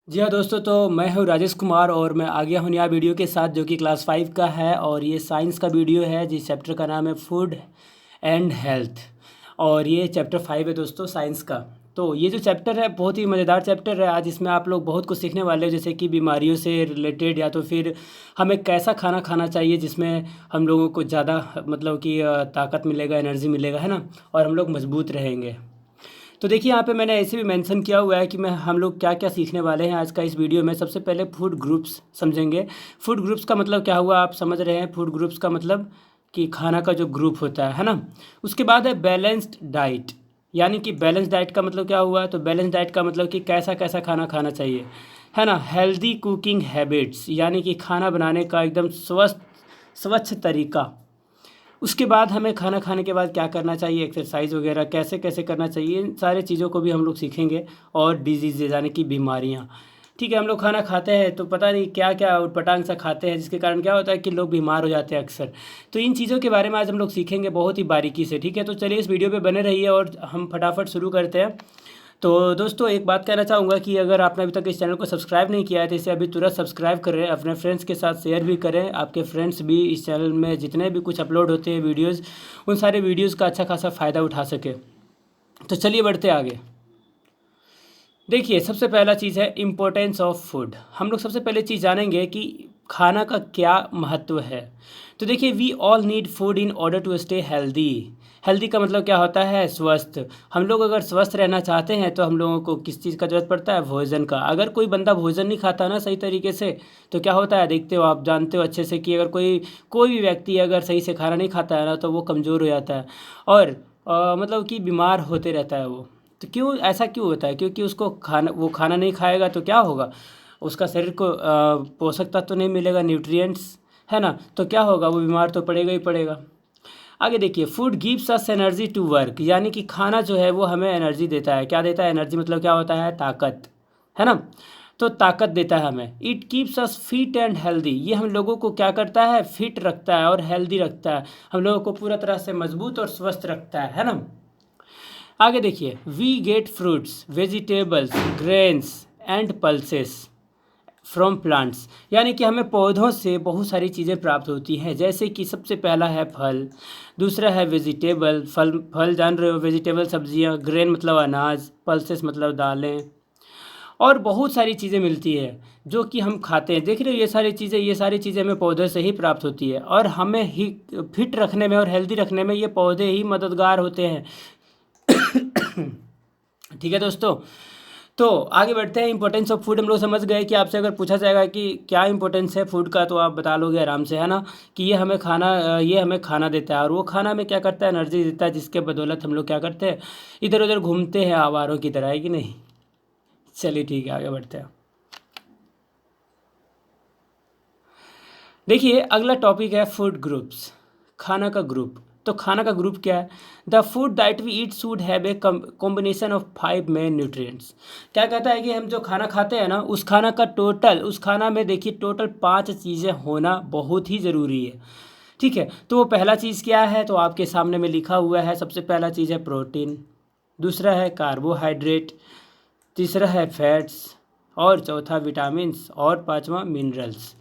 जी हाँ दोस्तों, तो मैं हूँ राजेश कुमार और मैं आ गया हूँ नया वीडियो के साथ जो कि क्लास 5 का है और ये साइंस का वीडियो है जिस चैप्टर का नाम है फूड एंड हेल्थ। और ये चैप्टर 5 है दोस्तों साइंस का। तो ये जो चैप्टर है बहुत ही मज़ेदार चैप्टर है। आज इसमें आप लोग बहुत कुछ सीखने वाले हो, जैसे कि बीमारियों से रिलेटेड या तो फिर हमें कैसा खाना खाना चाहिए जिसमें हम लोगों को ज़्यादा मतलब कि ताकत मिलेगा, एनर्जी मिलेगा, है ना, और हम लोग मजबूत रहेंगे। तो देखिए यहाँ पे मैंने ऐसे भी मेंशन किया हुआ है कि मैं हम लोग क्या क्या सीखने वाले हैं आज का इस वीडियो में। सबसे पहले फूड ग्रुप्स समझेंगे। फूड ग्रुप्स का मतलब क्या हुआ आप समझ रहे हैं। फूड ग्रुप्स का मतलब कि खाना का जो ग्रुप होता है ना। उसके बाद है बैलेंस्ड डाइट, यानी कि बैलेंस डाइट का मतलब क्या हुआ। तो बैलेंस डाइट का मतलब कि कैसा कैसा खाना खाना चाहिए, है ना। हेल्दी कुकिंग हैबिट्स, यानी कि खाना बनाने का एकदम स्वच्छ तरीका। उसके बाद हमें खाना खाने के बाद क्या करना चाहिए, एक्सरसाइज वगैरह कैसे कैसे करना चाहिए, इन सारे चीज़ों को भी हम लोग सीखेंगे। और डिजीज़ यानी कि बीमारियाँ। ठीक है, हम लोग खाना खाते हैं तो पता नहीं क्या क्या उटपटांग सा खाते हैं जिसके कारण क्या होता है कि लोग बीमार हो जाते हैं अक्सर। तो इन चीज़ों के बारे में आज हम लोग सीखेंगे बहुत ही बारीकी से। ठीक है, तो चलिए इस वीडियो पे बने रहिए और हम फटाफट शुरू करते हैं। तो दोस्तों एक बात कहना चाहूँगा कि अगर आपने अभी तक इस चैनल को सब्सक्राइब नहीं किया है तो इसे अभी तुरंत सब्सक्राइब करें, अपने फ्रेंड्स के साथ शेयर भी करें। आपके फ्रेंड्स भी इस चैनल में जितने भी कुछ अपलोड होते हैं वीडियोज़, उन सारे वीडियोज़ का अच्छा खासा फ़ायदा उठा सके। तो चलिए बढ़ते आगे। देखिए सबसे पहला चीज़ है इम्पोर्टेंस ऑफ फूड। हम लोग सबसे पहले चीज़ जानेंगे कि खाना का क्या महत्व है। तो देखिए we all need food in order to stay healthy. Healthy का मतलब क्या होता है, स्वस्थ। हम लोग अगर स्वस्थ रहना चाहते हैं तो हम लोगों को किस चीज़ का ज़रूरत पड़ता है, भोजन का। अगर कोई बंदा भोजन नहीं खाता ना सही तरीके से तो क्या होता है, देखते हो आप, जानते हो अच्छे से कि अगर कोई कोई भी व्यक्ति अगर सही से खाना नहीं खाता है ना तो वो कमज़ोर हो जाता है और मतलब कि बीमार होते रहता है वो। तो क्यों ऐसा क्यों होता है, क्योंकि उसको खाना नहीं खाएगा तो क्या होगा, उसका शरीर को पोषक तत्व तो नहीं मिलेगा, न्यूट्रिएंट्स, है ना। तो क्या होगा, वो बीमार तो पड़ेगा ही पड़ेगा। आगे देखिए food gives us energy to work, यानी कि खाना जो है वो हमें एनर्जी देता है। क्या देता है, एनर्जी मतलब क्या होता है, ताकत, है ना। तो ताकत देता है हमें। It keeps us fit and healthy, ये हम लोगों को क्या करता है, फिट रखता है और हेल्दी रखता है। हम लोगों को पूरा तरह से मजबूत और स्वस्थ रखता है ना। आगे देखिए we get fruits, vegetables, grains and pulses from plants, यानी कि हमें पौधों से बहुत सारी चीज़ें प्राप्त होती हैं। जैसे कि सबसे पहला है फल, दूसरा है वेजिटेबल, फल फल जान रहे हो, वेजिटेबल सब्जियां, ग्रेन मतलब अनाज, पल्सेस मतलब दालें, और बहुत सारी चीज़ें मिलती है जो कि हम खाते हैं। देख रहे हो ये सारी चीज़ें हमें पौधे से ही प्राप्त होती है और हमें ही फिट रखने में और हेल्दी रखने में ये पौधे ही मददगार होते हैं। ठीक है दोस्तों, तो आगे बढ़ते हैं। इंपॉर्टेंस ऑफ फूड हम लोग समझ गए कि आपसे अगर पूछा जाएगा कि क्या इंपॉर्टेंस है फूड का तो आप बता लोगे आराम से, है ना, कि ये हमें खाना देता है और वो खाना हमें क्या करता है, एनर्जी देता है, जिसके बदौलत हम लोग क्या करते हैं, इधर उधर घूमते हैं आवारों की तरह, है कि नहीं। चलिए ठीक है आगे बढ़ते हैं। देखिए अगला टॉपिक है फूड ग्रुप्स, खाना का ग्रुप। तो खाना का ग्रुप क्या है, the food that we eat should have a combination of 5 main nutrients. क्या कहता है कि हम जो खाना खाते हैं ना उस खाना में देखिए टोटल 5 चीज़ें होना बहुत ही ज़रूरी है। ठीक है, तो वो पहला चीज़ क्या है, तो आपके सामने में लिखा हुआ है। सबसे पहला चीज़ है प्रोटीन, दूसरा है कार्बोहाइड्रेट, तीसरा है फैट्स, और चौथा विटामिन्स, और पांचवा मिनरल्स।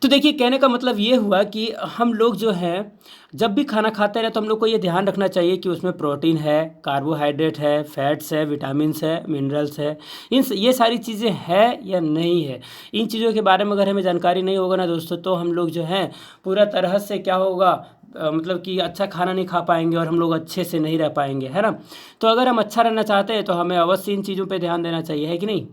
तो देखिए कहने का मतलब ये हुआ कि हम लोग जो हैं जब भी खाना खाते हैं तो हम लोग को ये ध्यान रखना चाहिए कि उसमें प्रोटीन है, कार्बोहाइड्रेट है, फैट्स है, विटामिन्स है, मिनरल्स है। ये सारी चीज़ें हैं या नहीं है। इन चीज़ों के बारे में अगर हमें जानकारी नहीं होगा ना दोस्तों तो हम लोग जो हैं पूरा तरह से क्या होगा, मतलब कि अच्छा खाना नहीं खा पाएंगे और हम लोग अच्छे से नहीं रह पाएंगे, है ना। तो अगर हम अच्छा रहना चाहते हैं तो हमें अवश्य इन चीज़ों पर ध्यान देना चाहिए, है कि नहीं।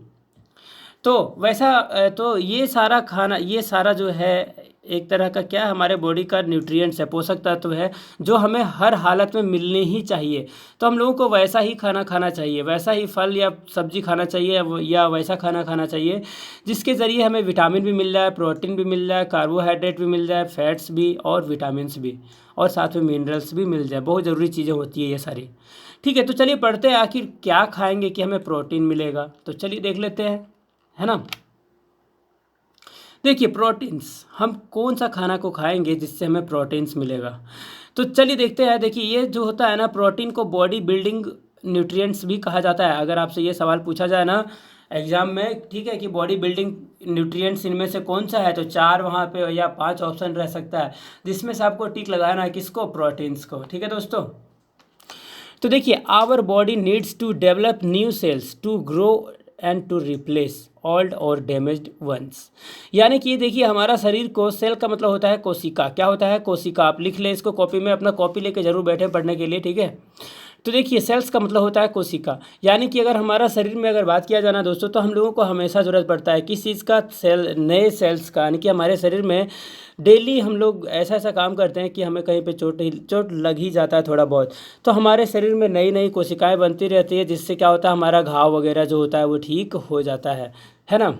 तो वैसा तो ये सारा जो है एक तरह का क्या, हमारे बॉडी का न्यूट्रिएंट्स है, पोषक तत्व है, जो हमें हर हालत में मिलने ही चाहिए। तो हम लोगों को वैसा ही खाना खाना चाहिए, वैसा ही फल या सब्जी खाना चाहिए या वैसा खाना खाना चाहिए जिसके ज़रिए हमें विटामिन भी मिल जाए, प्रोटीन भी मिल जाए, कार्बोहाइड्रेट भी मिल जाए, फैट्स भी और विटामिन्स भी, और साथ में मिनरल्स भी मिल जाए। बहुत ज़रूरी चीज़ें होती है ये सारी। ठीक है, तो चलिए पढ़ते हैं आखिर क्या खाएंगे कि हमें प्रोटीन मिलेगा। तो चलिए देख लेते हैं, है ना। देखिए प्रोटीन्स, हम कौन सा खाना को खाएंगे जिससे हमें प्रोटीन्स मिलेगा। तो चलिए देखते हैं। देखिए ये जो होता है ना, प्रोटीन को बॉडी बिल्डिंग न्यूट्रिएंट्स भी कहा जाता है। अगर आपसे ये सवाल पूछा जाए ना एग्जाम में, ठीक है, कि बॉडी बिल्डिंग न्यूट्रिएंट्स इनमें से कौन सा है, तो 4 वहाँ पे या 5 ऑप्शन रह सकता है, जिसमें से आपको टिक लगाना है किसको, प्रोटीन्स को। ठीक है दोस्तों, तो देखिए our body needs to develop new cells to grow and to replace old और डैमेज्ड वंस। यानी कि देखिए हमारा शरीर को, सेल का मतलब होता है कोशिका। क्या होता है, कोशिका। आप लिख ले इसको कॉपी में, अपना कॉपी लेके जरूर बैठे पढ़ने के लिए, ठीक है। तो देखिए सेल्स का मतलब होता है कोशिका। यानी कि अगर हमारा शरीर में अगर बात किया जाना दोस्तों, तो हम लोगों को हमेशा ज़रूरत पड़ता है किस चीज़ का, सेल, नए सेल्स का। यानी कि हमारे शरीर में डेली हम लोग ऐसा ऐसा काम करते हैं कि हमें कहीं पे चोट लग ही जाता है थोड़ा बहुत, तो हमारे शरीर में नई नई कोशिकाएं बनती रहती है, जिससे क्या होता है, हमारा घाव वगैरह जो होता है वो ठीक हो जाता है ना।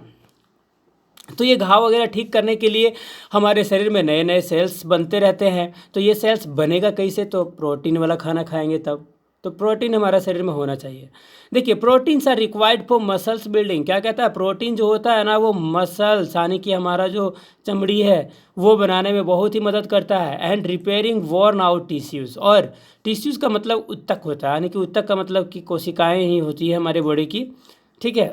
तो ये घाव वगैरह ठीक करने के लिए हमारे शरीर में नए नए सेल्स बनते रहते हैं। तो ये सेल्स बनेगा कैसे, तो प्रोटीन वाला खाना खाएंगे तब। तो प्रोटीन हमारा शरीर में होना चाहिए। देखिए proteins are required for muscles building. क्या कहता है, प्रोटीन जो होता है ना वो मसल्स यानी कि हमारा जो चमड़ी है वो बनाने में बहुत ही मदद करता है। And repairing worn out tissues. और टिश्यूज़ का मतलब उत्तक होता है, यानी कि उत्तक का मतलब कि कोशिकाएँ ही होती है हमारे बॉडी की, ठीक है।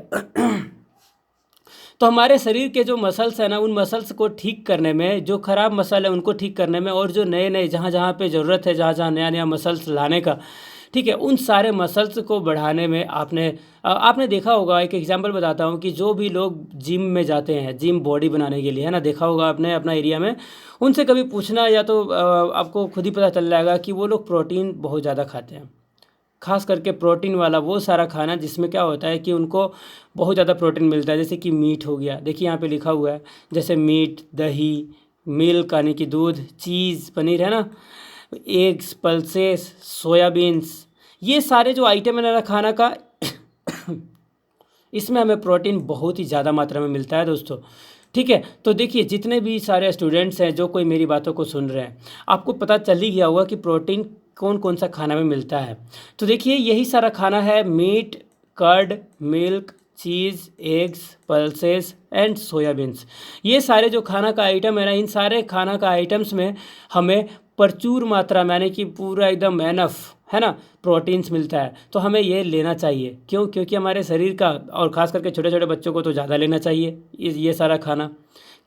तो हमारे शरीर के जो मसल्स हैं ना, उन मसल्स को ठीक करने में, जो ख़राब मसल है उनको ठीक करने में, और जो नए नए जहाँ जहाँ पे ज़रूरत है, जहाँ जहाँ नया नया मसल्स लाने का, ठीक है, उन सारे मसल्स को बढ़ाने में आपने देखा होगा। एक एग्जांपल बताता हूँ कि जो भी लोग जिम में जाते हैं, जिम बॉडी बनाने के लिए, है ना, देखा होगा आपने अपना एरिया में, उनसे कभी पूछना या तो आपको खुद ही पता चल जाएगा कि वो लोग प्रोटीन बहुत ज़्यादा खाते हैं। खास करके प्रोटीन वाला वो सारा खाना जिसमें क्या होता है कि उनको बहुत ज़्यादा प्रोटीन मिलता है। जैसे कि मीट हो गया, देखिए यहाँ पे लिखा हुआ है, जैसे मीट, दही, मिल्क यानी कि दूध, चीज़, पनीर, है ना, एग्स, पल्सेस, सोयाबीन्स, ये सारे जो आइटम है ना खाना का इसमें हमें प्रोटीन बहुत ही ज़्यादा मात्रा में मिलता है दोस्तों, ठीक है। तो देखिए जितने भी सारे स्टूडेंट्स हैं जो कोई मेरी बातों को सुन रहे हैं, आपको पता चल ही गया होगा कि प्रोटीन कौन कौन सा खाना में मिलता है। तो देखिए यही सारा खाना है, meat, curd, milk, cheese, eggs, pulses and soybeans. ये सारे जो खाना का आइटम है ना, इन सारे खाना का आइटम्स में हमें प्रचुर मात्रा में, यानी कि पूरा एकदम एनफ, है ना, प्रोटीन्स मिलता है। तो हमें ये लेना चाहिए। क्यों, क्योंकि हमारे शरीर का, और ख़ास करके छोटे छोटे बच्चों को तो ज़्यादा लेना चाहिए ये सारा खाना।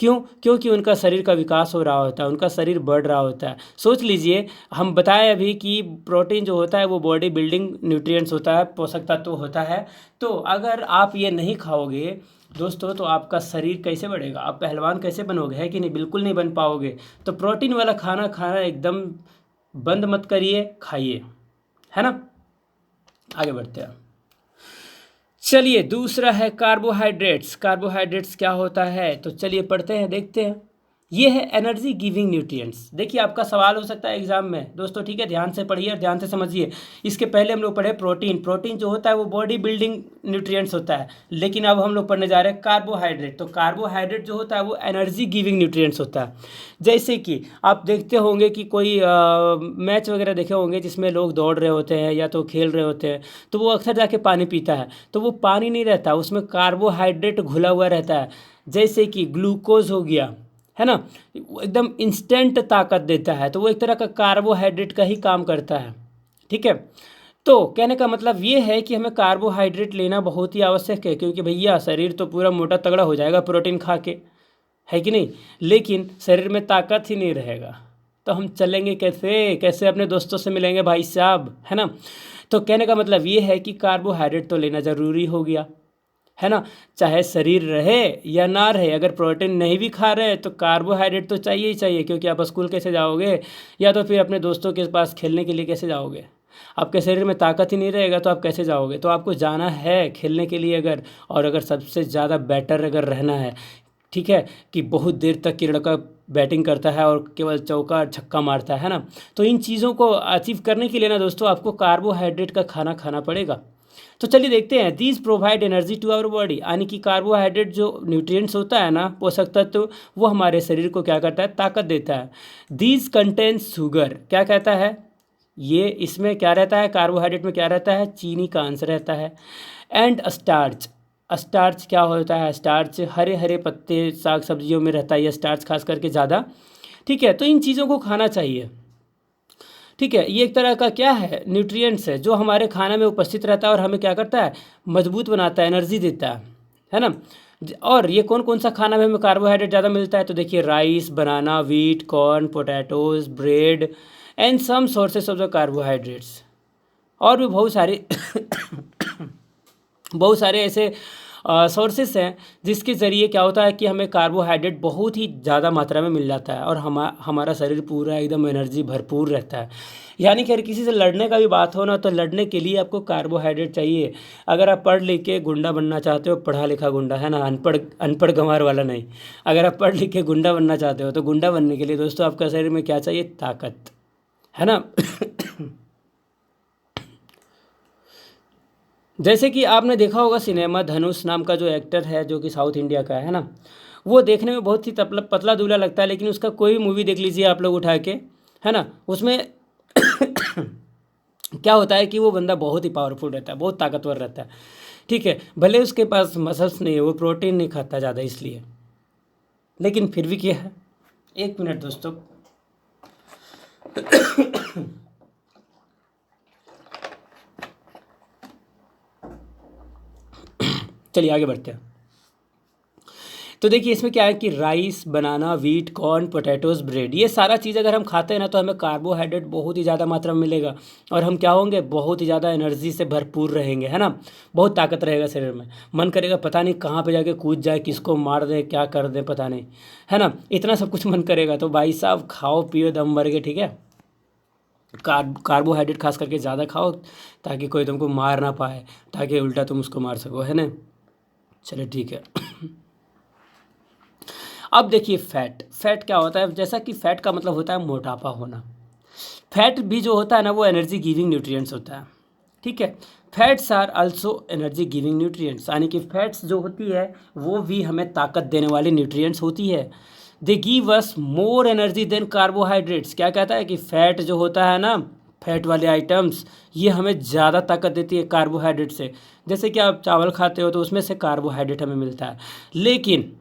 क्यों, क्योंकि उनका शरीर का विकास हो रहा होता है, उनका शरीर बढ़ रहा होता है। सोच लीजिए, हम बताएं अभी कि प्रोटीन जो होता है वो बॉडी बिल्डिंग न्यूट्रिएंट्स होता है, पोषक तत्व होता है। तो अगर आप ये नहीं खाओगे दोस्तों, तो आपका शरीर कैसे बढ़ेगा, आप पहलवान कैसे बनोगे, है कि नहीं, बिल्कुल नहीं बन पाओगे। तो प्रोटीन वाला खाना खाना एकदम बंद मत करिए, खाइए, है ना। आगे बढ़ते हैं। चलिए दूसरा है कार्बोहाइड्रेट्स। कार्बोहाइड्रेट्स क्या होता है, तो चलिए पढ़ते हैं, देखते हैं। ये है एनर्जी गिविंग न्यूट्रिएंट्स। देखिए आपका सवाल हो सकता है एग्जाम में दोस्तों, ठीक है, ध्यान से पढ़िए और ध्यान से समझिए। इसके पहले हम लोग पढ़े प्रोटीन। प्रोटीन जो होता है वो बॉडी बिल्डिंग न्यूट्रिएंट्स होता है, लेकिन अब हम लोग पढ़ने जा रहे हैं कार्बोहाइड्रेट। तो कार्बोहाइड्रेट जो होता है वो एनर्जी गिविंग न्यूट्रिएंट्स होता है। जैसे कि आप देखते होंगे कि कोई मैच वगैरह देखे होंगे जिसमें लोग दौड़ रहे होते हैं या तो खेल रहे होते हैं, तो वो अक्सर जाके पानी पीता है, तो वो पानी नहीं रहता, उसमें कार्बोहाइड्रेट घुला हुआ रहता है। जैसे कि ग्लूकोज हो गया, है ना, वो एकदम इंस्टेंट ताकत देता है, तो वो एक तरह का कार्बोहाइड्रेट का ही काम करता है, ठीक है। तो कहने का मतलब ये है कि हमें कार्बोहाइड्रेट लेना बहुत ही आवश्यक है, क्योंकि भैया शरीर तो पूरा मोटा तगड़ा हो जाएगा प्रोटीन खा के, है कि नहीं, लेकिन शरीर में ताकत ही नहीं रहेगा, तो हम चलेंगे कैसे, कैसे अपने दोस्तों से मिलेंगे भाई साहब, है ना। तो कहने का मतलब ये है कि कार्बोहाइड्रेट तो लेना ज़रूरी हो गया, है ना। चाहे शरीर रहे या ना रहे, अगर प्रोटीन नहीं भी खा रहे तो कार्बोहाइड्रेट तो चाहिए ही चाहिए, क्योंकि आप स्कूल कैसे जाओगे या तो फिर अपने दोस्तों के पास खेलने के लिए कैसे जाओगे, आपके शरीर में ताकत ही नहीं रहेगा तो आप कैसे जाओगे। तो आपको जाना है खेलने के लिए अगर, और अगर सबसे ज़्यादा बेटर अगर रहना है, ठीक है, कि बहुत देर तक कि लड़का बैटिंग करता है और केवल चौका छक्का मारता है ना, तो इन चीज़ों को अचीव करने के लिए ना दोस्तों आपको कार्बोहाइड्रेट का खाना खाना पड़ेगा। तो चलिए देखते हैं। These provide energy to our body, यानी कि कार्बोहाइड्रेट जो न्यूट्रिएंट्स होता है ना, पोषक तत्व, वो हमारे शरीर को क्या करता है, ताकत देता है। दीज कंटेन शुगर, क्या कहता है, ये इसमें क्या रहता है, कार्बोहाइड्रेट में क्या रहता है, चीनी का अंश रहता है। एंड स्टार्च, स्टार्च क्या होता है, स्टार्च हरे हरे पत्ते साग सब्जियों में रहता है ये स्टार्च खास करके ज़्यादा, ठीक है। तो इन चीज़ों को खाना चाहिए। ठीक है, ये एक तरह का क्या है, न्यूट्रिएंट्स है जो हमारे खाने में उपस्थित रहता है और हमें क्या करता है, मजबूत बनाता है, एनर्जी देता है ना। और ये कौन कौन सा खाना में हमें कार्बोहाइड्रेट ज़्यादा मिलता है, तो देखिए rice, banana, wheat, corn, potatoes, bread and some sources of the carbohydrates. और भी बहुत सारे बहुत सारे ऐसे सोर्सेस हैं जिसके ज़रिए क्या होता है कि हमें कार्बोहाइड्रेट बहुत ही ज़्यादा मात्रा में मिल जाता है और हमारा शरीर पूरा एकदम एनर्जी भरपूर रहता है। यानी कि अगर किसी से लड़ने का भी बात हो ना, तो लड़ने के लिए आपको कार्बोहाइड्रेट चाहिए। अगर आप पढ़ लिख के गुंडा बनना चाहते हो, पढ़ा लिखा गुंडा है ना, अनपढ़ अनपढ़ गंवार वाला नहीं। अगर आप पढ़ लिख के गुंडा बनना चाहते हो तो गुंडा बनने के लिए दोस्तों आपका शरीर में क्या चाहिए, ताकत, है ना। जैसे कि आपने देखा होगा सिनेमा, धनुष नाम का जो एक्टर है जो कि साउथ इंडिया का है ना, वो देखने में बहुत ही पतला दुबला लगता है, लेकिन उसका कोई भी मूवी देख लीजिए आप लोग उठा के, है ना, उसमें क्या होता है कि वो बंदा बहुत ही पावरफुल रहता है, बहुत ताकतवर रहता है। ठीक है, भले उसके पास मसल्स नहीं है, वो प्रोटीन नहीं खाता ज़्यादा इसलिए, लेकिन फिर भी क्या है, एक मिनट दोस्तों। चलिए आगे बढ़ते हैं। तो देखिए इसमें क्या है कि rice, banana, wheat, corn, potatoes, bread, ये सारा चीज़ अगर हम खाते हैं ना तो हमें कार्बोहाइड्रेट बहुत ही ज़्यादा मात्रा में मिलेगा और हम क्या होंगे, बहुत ही ज़्यादा एनर्जी से भरपूर रहेंगे, है ना। बहुत ताकत रहेगा शरीर में, मन करेगा पता नहीं कहाँ पे जाके कूद जाए, किसको मार दे, क्या कर दे पता नहीं, है ना, इतना सब कुछ मन करेगा। तो भाई साहब खाओ पियो दम भर के, ठीक है। कार्बोहाइड्रेट खास करके ज़्यादा खाओ ताकि कोई तुमको मार ना पाए, ताकि उल्टा तुम उसको मार सको, है ना। चलिए ठीक है। अब देखिए फैट, फैट क्या होता है, जैसा कि फैट का मतलब होता है मोटापा होना। फैट भी जो होता है ना वो एनर्जी गिविंग न्यूट्रिएंट्स होता है, ठीक है। Fats are also energy giving nutrients, यानी कि फैट्स जो होती है वो भी हमें ताकत देने वाली न्यूट्रिएंट्स होती है। They give us more energy than carbohydrates. क्या कहता है कि फैट जो होता है ना, फैट वाले आइटम्स, ये हमें ज़्यादा ताकत देती है कार्बोहाइड्रेट से। जैसे कि आप चावल खाते हो तो उसमें से कार्बोहाइड्रेट हमें मिलता है, लेकिन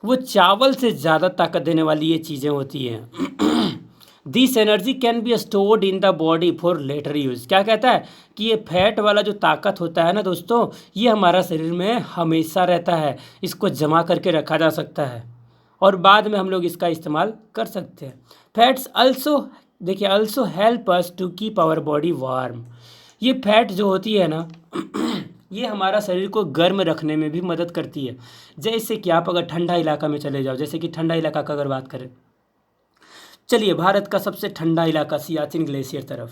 वो चावल से ज़्यादा ताकत देने वाली ये चीज़ें होती हैं। This energy can be stored in the body for later use. क्या कहता है कि ये फैट वाला जो ताकत होता है ना दोस्तों, ये हमारा शरीर में हमेशा रहता है, इसको जमा करके रखा जा सकता है और बाद में हम लोग इसका इस्तेमाल कर सकते हैं। फैट्स अल्सो, देखिए, also help us to keep our body warm. ये फैट जो होती है ना, ये हमारा शरीर को गर्म रखने में भी मदद करती है। जैसे कि आप अगर ठंडा इलाका में चले जाओ, जैसे कि ठंडा इलाका का अगर बात करें, चलिए भारत का सबसे ठंडा इलाका सियाचिन ग्लेशियर तरफ,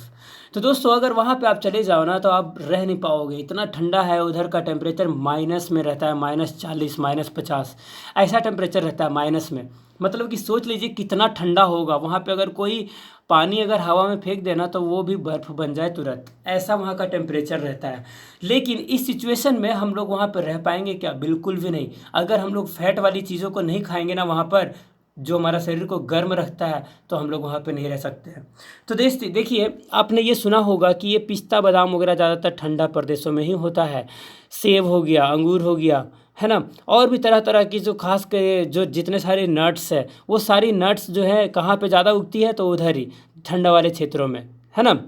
तो दोस्तों अगर वहाँ पे आप चले जाओ ना तो आप रह नहीं पाओगे, इतना ठंडा है। उधर का टेम्परेचर माइनस में रहता है, -40, -50 ऐसा टेम्परेचर रहता है माइनस में। मतलब कि सोच लीजिए कितना ठंडा होगा वहाँ पे। अगर कोई पानी अगर हवा में फेंक देना तो वो भी बर्फ़ बन जाए तुरंत, ऐसा वहाँ का टेम्परेचर रहता है। लेकिन इस सिचुएशन में हम लोग वहाँ पर रह पाएंगे क्या? बिल्कुल भी नहीं। अगर हम लोग फैट वाली चीज़ों को नहीं खाएंगे ना वहाँ पर, जो हमारा शरीर को गर्म रखता है, तो हम लोग वहाँ पे नहीं रह सकते हैं। तो देखिए आपने ये सुना होगा कि ये पिस्ता बादाम वगैरह ज़्यादातर ठंडा प्रदेशों में ही होता है। सेब हो गया, अंगूर हो गया, है ना, और भी तरह तरह की जो खास के जो जितने सारे नट्स है, वो सारी नट्स जो है कहाँ पे ज़्यादा उगती है, तो उधर ही ठंडा वाले क्षेत्रों में, है ना।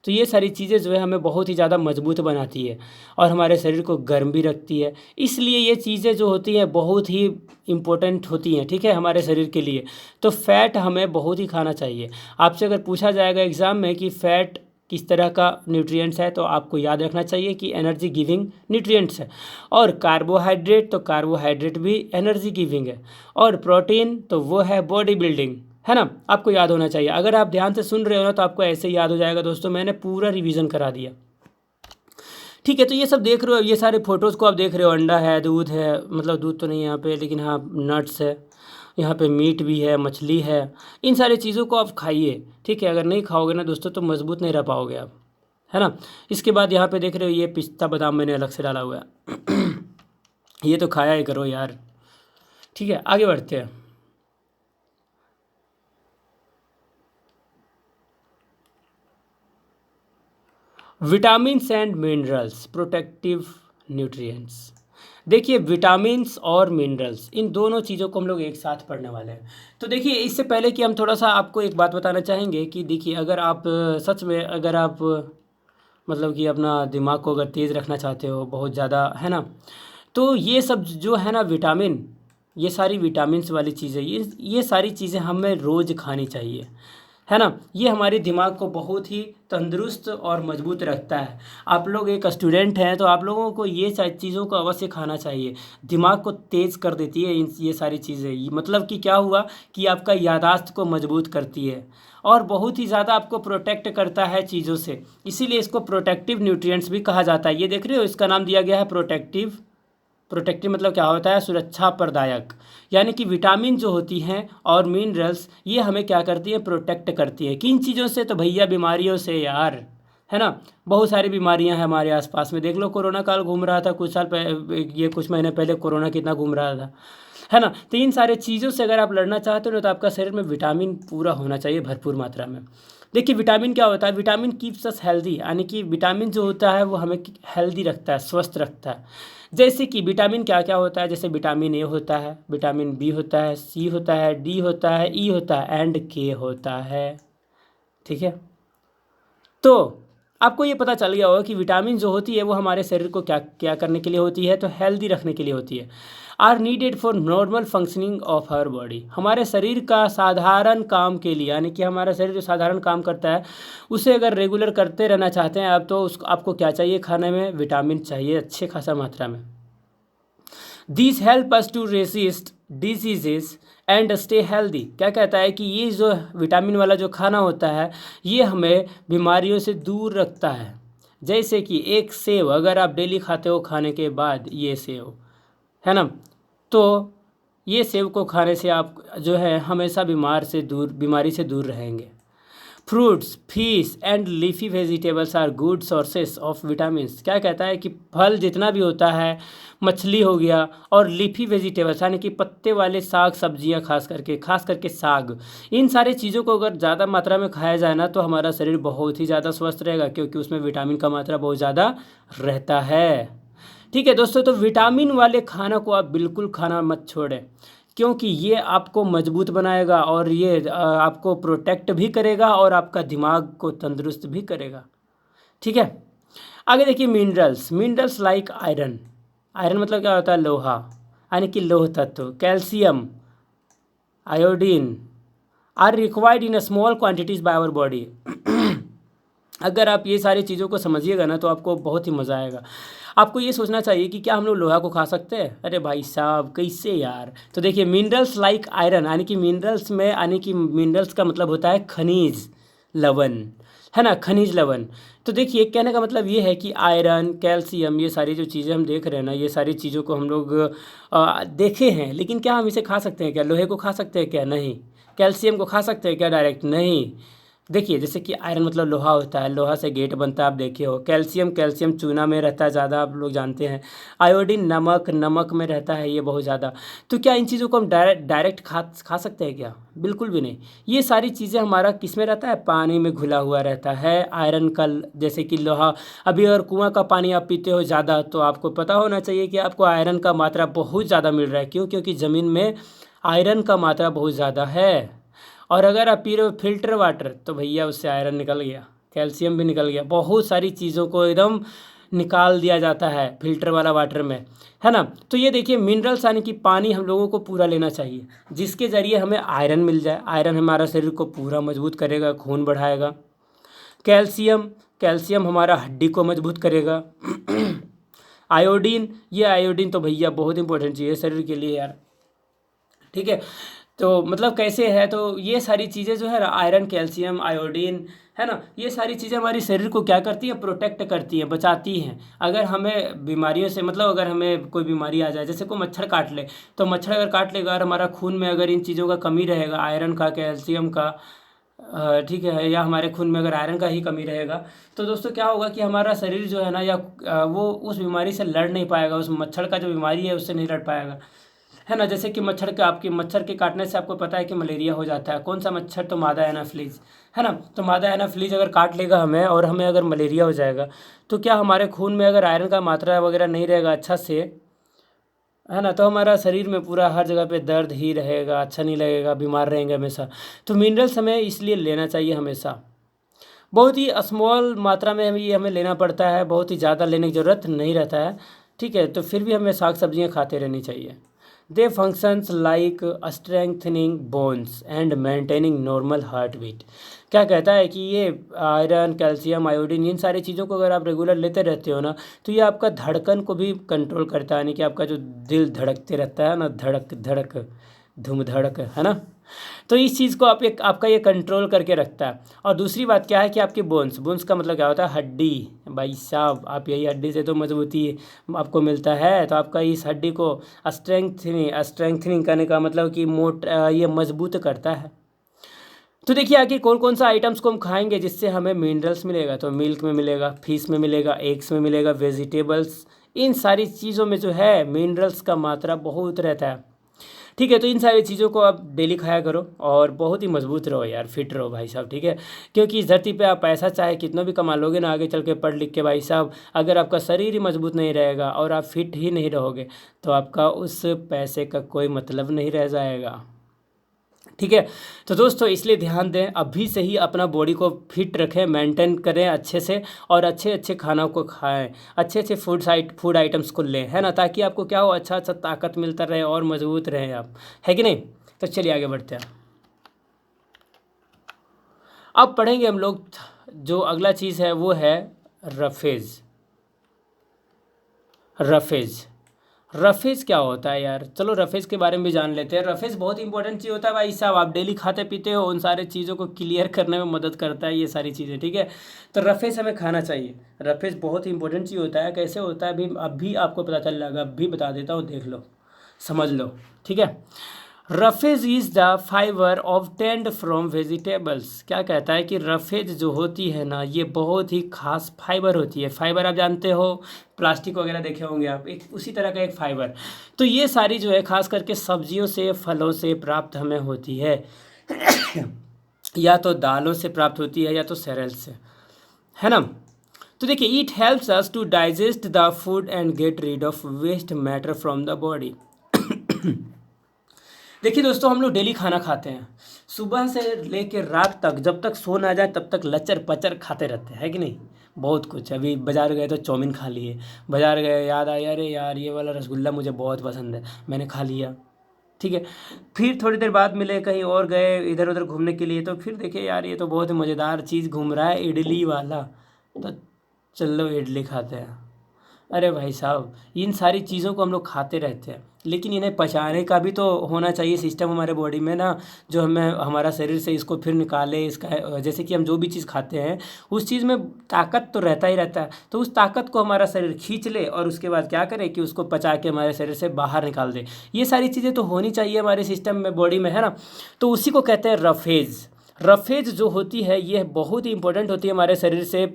तो ये सारी चीज़ें जो है हमें बहुत ही ज़्यादा मजबूत बनाती है और हमारे शरीर को गर्म भी रखती है। इसलिए ये चीज़ें जो होती हैं बहुत ही इम्पोर्टेंट होती हैं, ठीक है, हमारे शरीर के लिए। तो फैट हमें बहुत ही खाना चाहिए। आपसे अगर पूछा जाएगा एग्ज़ाम में कि फ़ैट किस तरह का न्यूट्रिएंट्स है, तो आपको याद रखना चाहिए कि एनर्जी गिविंग न्यूट्रिएंट्स है। और कार्बोहाइड्रेट, तो कार्बोहाइड्रेट भी एनर्जी गिविंग है। और प्रोटीन तो वो है बॉडी बिल्डिंग, है ना, आपको याद होना चाहिए। अगर आप ध्यान से सुन रहे हो ना तो आपको ऐसे ही याद हो जाएगा दोस्तों, मैंने पूरा रिवीजन करा दिया, ठीक है। तो ये सब देख रहे हो, ये सारे फोटोज़ को आप देख रहे हो, अंडा है, दूध है, मतलब दूध तो नहीं है यहाँ पे, लेकिन हाँ नट्स है, यहाँ पे मीट भी है, मछली है। इन सारी चीज़ों को आप खाइए, ठीक है। अगर नहीं खाओगे ना दोस्तों तो मजबूत नहीं रह पाओगे आप, है ना। इसके बाद यहाँ पे देख रहे हो ये पिस्ता बादाम मैंने अलग से डाला हुआ है। ये तो खाया ही करो यार, ठीक है। आगे बढ़ते हैं। Vitamins and minerals, protective nutrients. देखिए विटामिन्स और मिनरल्स इन दोनों चीज़ों को हम लोग एक साथ पढ़ने वाले हैं। तो देखिए इससे पहले कि हम थोड़ा सा आपको एक बात बताना चाहेंगे कि देखिए अगर आप सच में अगर आप मतलब कि अपना दिमाग को अगर तेज़ रखना चाहते हो बहुत ज़्यादा, है ना, तो ये सब जो है ना विटामिन, ये सारी विटामिन्स वाली चीज़ें, ये सारी चीज़ें हमें रोज़ खानी चाहिए, है ना। ये हमारे दिमाग को बहुत ही तंदुरुस्त और मजबूत रखता है। आप लोग एक स्टूडेंट हैं तो आप लोगों को ये सारी चीज़ों को अवश्य खाना चाहिए। दिमाग को तेज़ कर देती है ये सारी चीज़ें। ये मतलब कि क्या हुआ कि आपका याददाश्त को मजबूत करती है और बहुत ही ज़्यादा आपको प्रोटेक्ट करता है चीज़ों से। इसीलिए इसको प्रोटेक्टिव न्यूट्रिएंट्स भी कहा जाता है। ये देख रहे हो, इसका नाम दिया गया है प्रोटेक्टिव। प्रोटेक्टिव मतलब क्या होता है? सुरक्षा प्रदायक। यानी कि विटामिन जो होती हैं और मिनरल्स ये हमें क्या करती है? प्रोटेक्ट करती है। किन चीज़ों से? तो भैया बीमारियों से यार, है ना। बहुत सारी बीमारियां हैं हमारे आसपास में। देख लो कोरोना काल घूम रहा था कुछ साल पहले, ये कुछ महीने पहले कोरोना कितना घूम रहा था, है ना। तो इन सारे चीज़ों से अगर आप लड़ना चाहते हो ना तो आपका शरीर में विटामिन पूरा होना चाहिए भरपूर मात्रा में। देखिए विटामिन क्या होता है? विटामिन कीप्स अस हेल्दी, यानी कि विटामिन जो होता है वो हमें हेल्दी रखता है, स्वस्थ रखता है। जैसे कि विटामिन क्या क्या होता है? जैसे विटामिन ए होता है, विटामिन बी होता है, सी होता है, डी होता है, ई होता है एंड के होता है। ठीक है, तो आपको ये पता चल गया होगा कि विटामिन जो होती है वो हमारे शरीर को क्या क्या करने के लिए होती है? तो हेल्दी रखने के लिए होती है। Are needed for normal functioning of our body. हमारे शरीर का साधारण काम के लिए, यानी कि हमारा शरीर जो साधारण काम करता है उसे अगर रेगुलर करते रहना चाहते हैं आप, तो उसको आपको क्या चाहिए? खाने में विटामिन चाहिए अच्छे खासा मात्रा में। This help us to resist diseases and stay healthy. क्या कहता है कि ये जो विटामिन वाला जो खाना होता है ये हमें बीमारियों से दूर रखता है। जैसे कि एक सेव अगर आप डेली खाते हो, खाने के बाद ये सेव, है ना, तो ये सेव को खाने से आप जो है हमेशा बीमारी से दूर रहेंगे। Fruits, fish and leafy vegetables are good sources of vitamins. क्या कहता है कि फल जितना भी होता है, मछली हो गया और लीफी वेजिटेबल्स यानी कि पत्ते वाले साग सब्जियां, खास करके साग, इन सारे चीज़ों को अगर ज़्यादा मात्रा में खाया जाए ना तो हमारा शरीर बहुत ही ज़्यादा स्वस्थ रहेगा, क्योंकि उसमें विटामिन का मात्रा बहुत ज़्यादा रहता है। ठीक है दोस्तों, तो विटामिन वाले खाना को आप बिल्कुल खाना मत छोड़ें, क्योंकि ये आपको मजबूत बनाएगा और ये आपको प्रोटेक्ट भी करेगा और आपका दिमाग को तंदुरुस्त भी करेगा। ठीक है, आगे देखिए minerals. Minerals like iron. Iron मतलब क्या होता है? लोहा, यानी कि लौह तत्व। Calcium, iodine are required in small quantities by our body. अगर आप ये सारी चीज़ों को समझिएगा ना तो आपको बहुत ही मज़ा आएगा। आपको ये सोचना चाहिए कि क्या हम लोग लोहा को खा सकते हैं? अरे भाई साहब कैसे यार। तो देखिए मिनरल्स लाइक आयरन, यानी कि मिनरल्स में, यानी कि मिनरल्स का मतलब होता है खनिज लवण, है ना, खनिज लवण। तो देखिए कहने का मतलब ये है कि आयरन, कैल्शियम, ये सारी जो चीज़ें हम देख रहे हैं ना, ये सारी चीज़ों को हम लोग देखे हैं, लेकिन क्या हम इसे खा सकते हैं? क्या लोहे को खा सकते हैं? क्या नहीं। कैल्शियम को खा सकते हैं क्या डायरेक्ट? नहीं। देखिए जैसे कि आयरन मतलब लोहा होता है, लोहा से गेट बनता है, आप देखे हो। कैल्शियम चूना में रहता है ज़्यादा, आप लोग जानते हैं। आयोडीन नमक में रहता है ये बहुत ज़्यादा। तो क्या इन चीज़ों को हम डायरेक्ट खा सकते हैं क्या? बिल्कुल भी नहीं। ये सारी चीज़ें हमारा किस में रहता है? पानी में घुला हुआ रहता है। आयरन का जैसे कि लोहा, अभी अगर कुआं का पानी आप पीते हो ज़्यादा तो आपको पता होना चाहिए कि आपको आयरन का मात्रा बहुत ज़्यादा मिल रहा है। क्यों? क्योंकि ज़मीन में आयरन का मात्रा बहुत ज़्यादा है। और अगर आप पी रहे हो फिल्टर वाटर तो भैया उससे आयरन निकल गया, कैल्शियम भी निकल गया, बहुत सारी चीज़ों को एकदम निकाल दिया जाता है फिल्टर वाला वाटर में, है ना। तो ये देखिए मिनरल्स यानी कि पानी हम लोगों को पूरा लेना चाहिए, जिसके ज़रिए हमें आयरन मिल जाए। आयरन हमारा शरीर को पूरा मजबूत करेगा, खून बढ़ाएगा। कैल्शियम हमारा हड्डी को मजबूत करेगा। आयोडीन, ये आयोडीन तो भैया बहुत इंपॉर्टेंट चीज़ है शरीर के लिए यार। ठीक है, तो मतलब कैसे है? तो ये सारी चीज़ें जो है ना, आयरन, कैल्शियम, आयोडीन, है ना, ये सारी चीज़ें हमारी शरीर को क्या करती हैं? प्रोटेक्ट करती हैं, बचाती हैं। अगर हमें बीमारियों से, मतलब अगर हमें कोई बीमारी आ जाए, जैसे कोई मच्छर काट ले, तो मच्छर अगर काट लेगा और हमारा खून में अगर इन चीज़ों का कमी रहेगा, आयरन का, कैल्शियम का, ठीक है, या हमारे खून में अगर आयरन का ही कमी रहेगा, तो दोस्तों क्या होगा कि हमारा शरीर जो है ना, या वो उस बीमारी से लड़ नहीं पाएगा, उस मच्छर का जो बीमारी है उससे नहीं लड़ पाएगा, है ना। जैसे कि मच्छर के काटने से आपको पता है कि मलेरिया हो जाता है। कौन सा मच्छर? तो मादा एनाफ्लीज, है ना। तो मादा एनाफ्लीज अगर काट लेगा हमें और हमें अगर मलेरिया हो जाएगा, तो क्या हमारे खून में अगर आयरन का मात्रा वगैरह नहीं रहेगा अच्छा से, है ना, तो हमारा शरीर में पूरा हर जगह पे दर्द ही रहेगा, अच्छा नहीं लगेगा, बीमार रहेंगे हमेशा। तो मिनरल्स हमें इसलिए लेना चाहिए हमेशा। बहुत ही स्मॉल मात्रा में हमें लेना पड़ता है, बहुत ही ज़्यादा लेने की ज़रूरत नहीं रहता है। ठीक है, तो फिर भी हमें साग सब्जियाँ खाते रहनी चाहिए। They functions like strengthening bones and maintaining normal heart beat. क्या कहता है कि ये आयरन, कैल्शियम, आयोडीन, इन सारी चीज़ों को अगर आप रेगुलर लेते रहते हो ना, तो ये आपका धड़कन को भी कंट्रोल करता है, यानी कि आपका जो दिल धड़कते रहता है ना, धड़क धड़क धूम धड़क, है ना, तो इस चीज़ को आप एक आपका ये कंट्रोल करके रखता है। और दूसरी बात क्या है कि आपके बोन्स, बोन्स का मतलब क्या होता है, हड्डी। भाई साहब, आप यही हड्डी से तो मजबूती आपको मिलता है, तो आपका इस हड्डी को स्ट्रेंथनिंग करने का मतलब कि ये मजबूत करता है। तो देखिए आगे कौन कौन सा आइटम्स को हम खाएंगे जिससे हमें मिनरल्स मिलेगा, तो मिल्क में मिलेगा, फिश में मिलेगा, एग्स में मिलेगा, वेजिटेबल्स, इन सारी चीज़ों में जो है मिनरल्स का मात्रा बहुत रहता है। ठीक है, तो इन सारी चीज़ों को आप डेली खाया करो और बहुत ही मजबूत रहो यार, फिट रहो भाई साहब। ठीक है, क्योंकि इस धरती पे आप पैसा चाहे कितना भी कमा लोगे ना, आगे चल के पढ़ लिख के भाई साहब, अगर आपका शरीर ही मजबूत नहीं रहेगा और आप फिट ही नहीं रहोगे, तो आपका उस पैसे का कोई मतलब नहीं रह जाएगा। ठीक है, तो दोस्तों इसलिए ध्यान दें, अभी से ही अपना बॉडी को फिट रखें, मेंटेन करें अच्छे से, और अच्छे अच्छे खानों को खाएं, अच्छे अच्छे फूड आइटम्स को लें, है ना, ताकि आपको क्या हो, अच्छा अच्छा ताकत मिलता रहे और मजबूत रहें आप, है कि नहीं। तो चलिए आगे बढ़ते हैं। अब पढ़ेंगे हम लोग, जो अगला चीज़ है वो है रफेज। रफेज रफेज क्या होता है यार, चलो रफेज के बारे में भी जान लेते हैं। रफेज बहुत इंपॉर्टेंट चीज़ होता है भाई साहब, आप डेली खाते पीते हो, उन सारे चीज़ों को क्लियर करने में मदद करता है ये सारी चीज़ें। ठीक है, तो रफेज हमें खाना चाहिए। रफेज बहुत इंपॉर्टेंट चीज़ होता है, कैसे होता है अभी आपको पता चल जाएगा, अभी बता देता हूँ, देख लो, समझ लो। ठीक है, roughage is the fibre obtained from vegetables. क्या कहता है कि रफेज जो होती है ना, ये बहुत ही खास फाइबर होती है। फाइबर आप जानते हो, प्लास्टिक वगैरह देखे होंगे आप, एक उसी तरह का एक फाइबर। तो ये सारी जो है खास करके सब्जियों से, फलों से प्राप्त हमें होती है या तो दालों से प्राप्त होती है या तो सेरेल से, है ना। तो देखिए, it helps us to digest the food and get rid of waste matter from the body. देखिए दोस्तों, हम लोग डेली खाना खाते हैं, सुबह से लेकर रात तक, जब तक सो ना जाए तब तक लचर पचर खाते रहते हैं, है कि नहीं। बहुत कुछ, अभी बाज़ार गए तो चाउमीन खा लिए, बाज़ार गए याद आया, अरे यार ये वाला रसगुल्ला मुझे बहुत पसंद है, मैंने खा लिया। ठीक है, फिर थोड़ी देर बाद मिले, कहीं और गए इधर उधर घूमने के लिए, तो फिर देखे यार ये तो बहुत मज़ेदार चीज़ घूम रहा है, इडली वाला, तो चलो इडली खाते हैं। अरे भाई साहब, इन सारी चीज़ों को हम लोग खाते रहते हैं, लेकिन इन्हें पचाने का भी तो होना चाहिए सिस्टम हमारे बॉडी में ना, जो हमें हमारा शरीर से इसको फिर निकाले, इसका जैसे कि हम जो भी चीज़ खाते हैं उस चीज़ में ताकत तो रहता ही रहता है, तो उस ताकत को हमारा शरीर खींच ले और उसके बाद क्या करे कि उसको पचा के हमारे शरीर से बाहर निकाल दे। ये सारी चीज़ें तो होनी चाहिए हमारे सिस्टम में, बॉडी में, है ना। तो उसी को कहते हैं रफेज। रफेज जो होती है ये बहुत ही इंपॉर्टेंट होती है हमारे शरीर से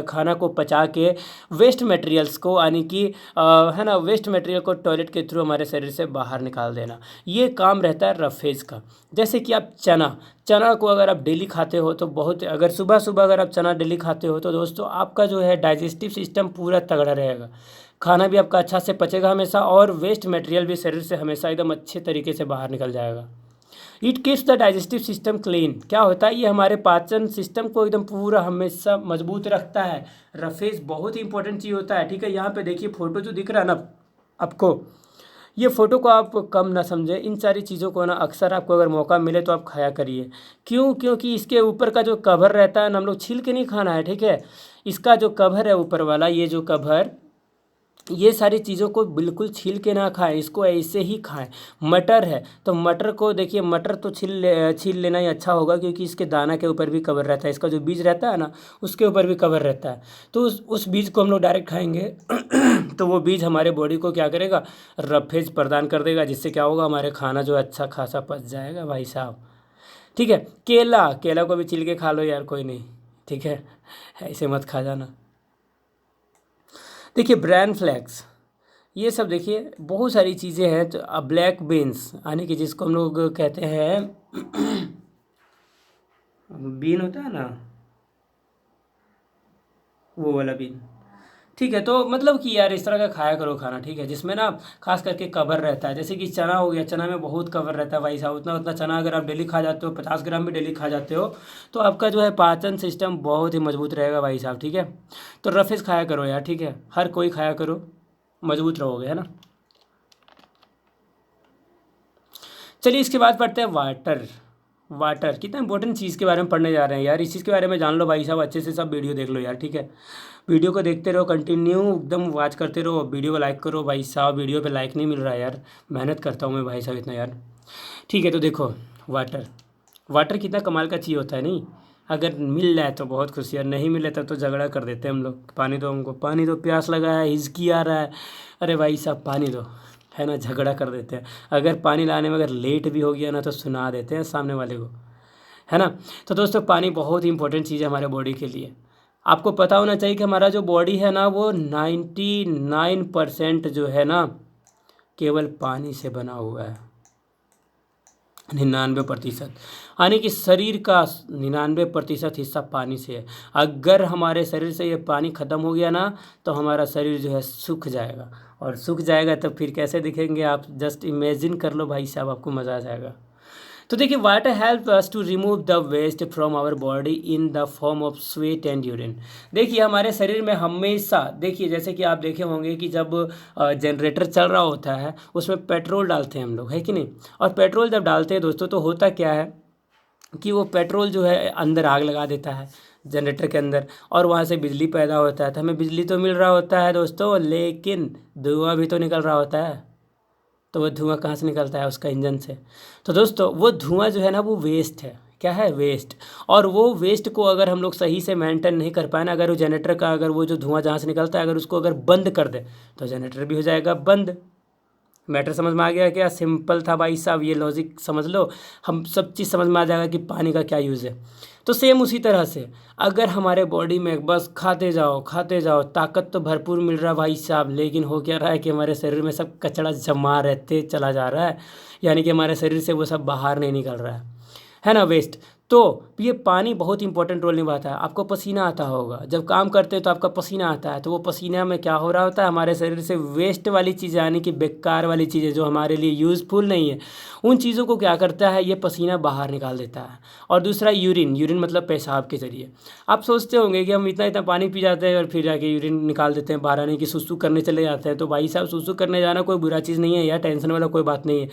खाना को पचा के वेस्ट मटेरियल्स को, यानी कि है ना, वेस्ट मटेरियल को टॉयलेट के थ्रू हमारे शरीर से बाहर निकाल देना, ये काम रहता है रफेज का। जैसे कि आप चना चना को अगर आप डेली खाते हो तो बहुत, अगर सुबह सुबह अगर आप चना डेली खाते हो तो दोस्तों आपका जो है डाइजेस्टिव सिस्टम पूरा तगड़ा रहेगा, खाना भी आपका अच्छा से पचेगा हमेशा, और वेस्ट मटेरियल भी शरीर से हमेशा एकदम अच्छे तरीके से बाहर निकल जाएगा। It keeps the digestive system clean. क्या होता है, ये हमारे पाचन सिस्टम को एकदम पूरा हमेशा मजबूत रखता है। रफेज बहुत ही इंपॉर्टेंट चीज़ होता है। ठीक है, यहाँ पे देखिए फोटो जो दिख रहा है ना आपको, ये फ़ोटो को आप कम ना समझें, इन सारी चीज़ों को ना अक्सर आपको अगर मौका मिले तो आप खाया करिए। क्यों? क्योंकि इसके ऊपर का जो कवर रहता है ना, हम लोग छील के नहीं खाना है, ठीक है। इसका जो कवर है ऊपर वाला, ये जो कवर, ये सारी चीज़ों को बिल्कुल छील के ना खाएं, इसको ऐसे ही खाएं। मटर है तो मटर को देखिए, मटर तो छील लेना ही अच्छा होगा, क्योंकि इसके दाना के ऊपर भी कवर रहता है, इसका जो बीज रहता है ना उसके ऊपर भी कवर रहता है। तो उस बीज को हम लोग डायरेक्ट खाएंगे तो वो बीज हमारे बॉडी को क्या करेगा, रफेज प्रदान कर देगा, जिससे क्या होगा, हमारे खाना जो अच्छा खासा पच जाएगा भाई साहब। ठीक है, केला केला को भी छील के खा लो यार, कोई नहीं, ठीक है, ऐसे मत खा जाना। देखिए ब्राउन फ्लैक्स, ये सब देखिए बहुत सारी चीज़ें हैं। तो ब्लैक बीन्स, यानी कि जिसको हम लोग कहते हैं बीन होता है ना, वो वाला बीन, ठीक है। तो मतलब कि यार इस तरह का खाया करो खाना, ठीक है, जिसमें ना खास करके कवर रहता है। जैसे कि चना हो गया, चना में बहुत कवर रहता है भाई साहब। उतना उतना चना अगर आप डेली खा जाते हो, 50 ग्राम भी डेली खा जाते हो, तो आपका जो है पाचन सिस्टम बहुत ही मजबूत रहेगा भाई साहब, ठीक है। तो रफेज खाया करो यार, ठीक है, हर कोई खाया करो, मजबूत रहोगे, है ना। चलिए इसके बाद पढ़ते हैं वाटर। वाटर कितना इंपॉर्टेंट चीज़ के बारे में पढ़ने जा रहे हैं यार, इस चीज़ के बारे में जान लो भाई साहब, अच्छे से सब वीडियो देख लो यार, ठीक है। वीडियो को देखते रहो, कंटिन्यू एकदम वॉच करते रहो, वीडियो को लाइक करो भाई साहब। वीडियो पे लाइक नहीं मिल रहा है यार, मेहनत करता हूँ मैं भाई साहब इतना यार, ठीक है। तो देखो वाटर, वाटर कितना कमाल का चीज़ होता है नहीं। अगर मिल जाए तो बहुत खुशी है, नहीं मिले तब तो झगड़ा कर देते हैं हम लोग, पानी दो हमको, पानी दो, प्यास लगा है, हिचकी आ रहा है, अरे भाई साहब पानी दो, है ना, झगड़ा कर देते हैं। अगर पानी लाने में अगर लेट भी हो गया ना तो सुना देते हैं सामने वाले को, है ना। तो दोस्तों पानी बहुत ही इंपॉर्टेंट चीज़ है हमारे बॉडी के लिए। आपको पता होना चाहिए कि हमारा जो बॉडी है ना वो 99% जो है ना केवल पानी से बना हुआ है। 99%, यानी कि शरीर का 99% हिस्सा पानी से है। अगर हमारे शरीर से ये पानी ख़त्म हो गया ना तो हमारा शरीर जो है सूख जाएगा, और सूख जाएगा तो फिर कैसे दिखेंगे आप जस्ट इमेजिन कर लो भाई साहब, आपको मज़ा आ जाएगा। तो देखिए water help us to remove the waste from our body in the form of sweat and urine. देखिए हमारे शरीर में हमेशा, देखिए जैसे कि आप देखे होंगे कि जब जनरेटर चल रहा होता है उसमें पेट्रोल डालते हैं हम लोग, है कि नहीं। और पेट्रोल जब डालते हैं दोस्तों तो होता क्या है कि वो पेट्रोल जो है अंदर आग लगा देता है जनरेटर के अंदर, और वहाँ से बिजली पैदा होता है। तो हमें बिजली तो मिल रहा होता है दोस्तों, लेकिन धुआं भी तो निकल रहा होता है। तो वो धुआं कहाँ से निकलता है, उसका इंजन से। तो दोस्तों वो धुआं जो है ना वो वेस्ट है, क्या है, वेस्ट। और वो वेस्ट को अगर हम लोग सही से मेंटेन नहीं कर पाए ना, अगर वो जनरेटर का अगर वो जो धुआं जहाँ से निकलता है अगर उसको अगर बंद कर दे तो जनरेटर भी हो जाएगा बंद। मैटर समझ में आ गया क्या, सिंपल था भाई साहब, ये लॉजिक समझ लो, हम सब चीज़ समझ में आ जाएगा कि पानी का क्या यूज़ है। तो सेम उसी तरह से अगर हमारे बॉडी में बस खाते जाओ खाते जाओ, ताकत तो भरपूर मिल रहा है भाई साहब, लेकिन हो क्या रहा है कि हमारे शरीर में सब कचरा जमा रहते चला जा रहा है, यानी कि हमारे शरीर से वो सब बाहर नहीं निकल रहा है ना, वेस्ट। तो ये पानी बहुत इंपॉर्टेंट रोल निभाता है। आपको पसीना आता होगा, जब काम करते हो तो आपका पसीना आता है, तो वो पसीना में क्या हो रहा होता है, हमारे शरीर से वेस्ट वाली चीज़ें, यानी कि बेकार वाली चीज़ें जो हमारे लिए यूज़फुल नहीं है, उन चीज़ों को क्या करता है ये पसीना बाहर निकाल देता है। और दूसरा यूरिन, यूरिन मतलब पेशाब के ज़रिए। आप सोचते होंगे कि हम इतना इतना पानी पी जाते हैं और फिर जाके यूरिन निकाल देते हैं बाहर, यानी कि सुसु करने चले जाते हैं। तो भाई साहब सुसु करने जाना कोई बुरा चीज़ नहीं है यार, टेंशन वाला कोई बात नहीं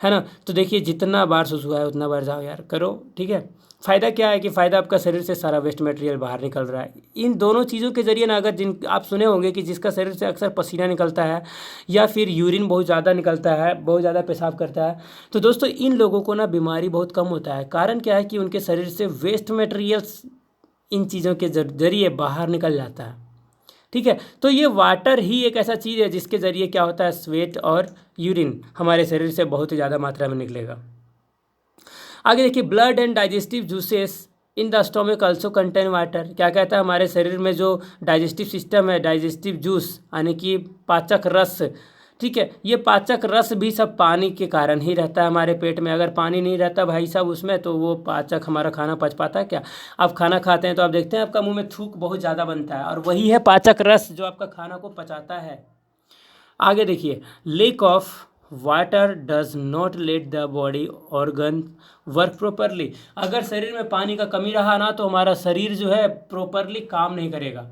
है ना। तो देखिए जितना बार सुसु है उतना बार जाओ यार, करो, ठीक है। फ़ायदा क्या है कि फ़ायदा आपका शरीर से सारा वेस्ट मटेरियल बाहर निकल रहा है। इन दोनों चीज़ों के ज़रिए ना, अगर जिन आप सुने होंगे कि जिसका शरीर से अक्सर पसीना निकलता है या फिर यूरिन बहुत ज़्यादा निकलता है, बहुत ज़्यादा पेशाब करता है, तो दोस्तों इन लोगों को ना बीमारी बहुत कम होता है। कारण क्या है कि उनके शरीर से वेस्ट मटेरियल्स इन चीज़ों के ज़रिए बाहर निकल जाता है, ठीक है। तो ये वाटर ही एक ऐसा चीज़ है जिसके ज़रिए क्या होता है, स्वेट और यूरिन हमारे शरीर से बहुत ही ज़्यादा मात्रा में निकलेगा। आगे देखिए blood and digestive juices in the stomach also contain water. क्या कहता है, हमारे शरीर में जो डाइजेस्टिव सिस्टम है, डाइजेस्टिव जूस यानी कि पाचक रस, ठीक है, ये पाचक रस भी सब पानी के कारण ही रहता है हमारे पेट में। अगर पानी नहीं रहता भाई साहब उसमें तो वो पाचक हमारा खाना पच पाता है क्या। आप खाना खाते हैं तो आप देखते हैं आपका मुंह में थूक बहुत ज़्यादा बनता है, और वही है पाचक रस जो आपका खाना को पचाता है। आगे देखिए lake of water does not let the body organ work properly. अगर शरीर में पानी का कमी रहा ना तो हमारा शरीर जो है प्रॉपरली काम नहीं करेगा,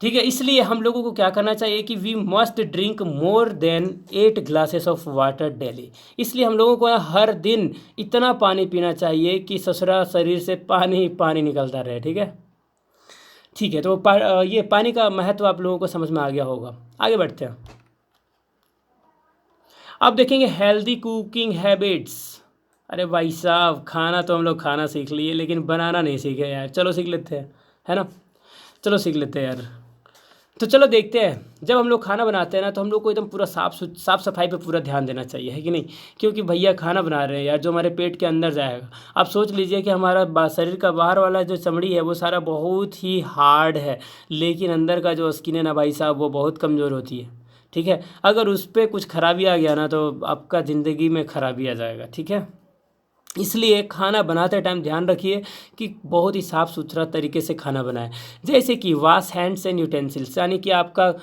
ठीक है। इसलिए हम लोगों को क्या करना चाहिए कि we must drink more than 8 glasses of water daily. इसलिए हम लोगों को हर दिन इतना पानी पीना चाहिए कि ससुरा शरीर से पानी ही पानी निकलता रहे, ठीक है, ठीक है। तो ये पानी का महत्व आप लोगों को समझ में आ गया होगा। आगे बढ़ते हैं, अब देखेंगे हेल्दी कुकिंग हैबिट्स। अरे भाई साहब खाना तो हम लोग खाना सीख लिए लेकिन बनाना नहीं सीखे यार, चलो सीख लेते हैं, है ना, चलो सीख लेते हैं यार। तो चलो देखते हैं, जब हम लोग खाना बनाते हैं ना तो हम लोग को एकदम पूरा साफ़ सफाई पे पूरा ध्यान देना चाहिए, है कि नहीं। क्योंकि भैया खाना बना रहे हैं यार जो हमारे पेट के अंदर जाएगा। आप सोच लीजिए कि हमारा शरीर का बाहर वाला जो चमड़ी है वो सारा बहुत ही हार्ड है, लेकिन अंदर का जो स्किन है ना भाई साहब वो बहुत कमज़ोर होती है, ठीक है। अगर उस पर कुछ खराबी आ गया ना तो आपका ज़िंदगी में खराबी आ जाएगा, ठीक है। इसलिए खाना बनाते टाइम ध्यान रखिए कि बहुत ही साफ़ सुथरा तरीके से खाना बनाएं। जैसे कि वॉश हैंड्स एंड यूटेंसिल्स, यानी कि आपका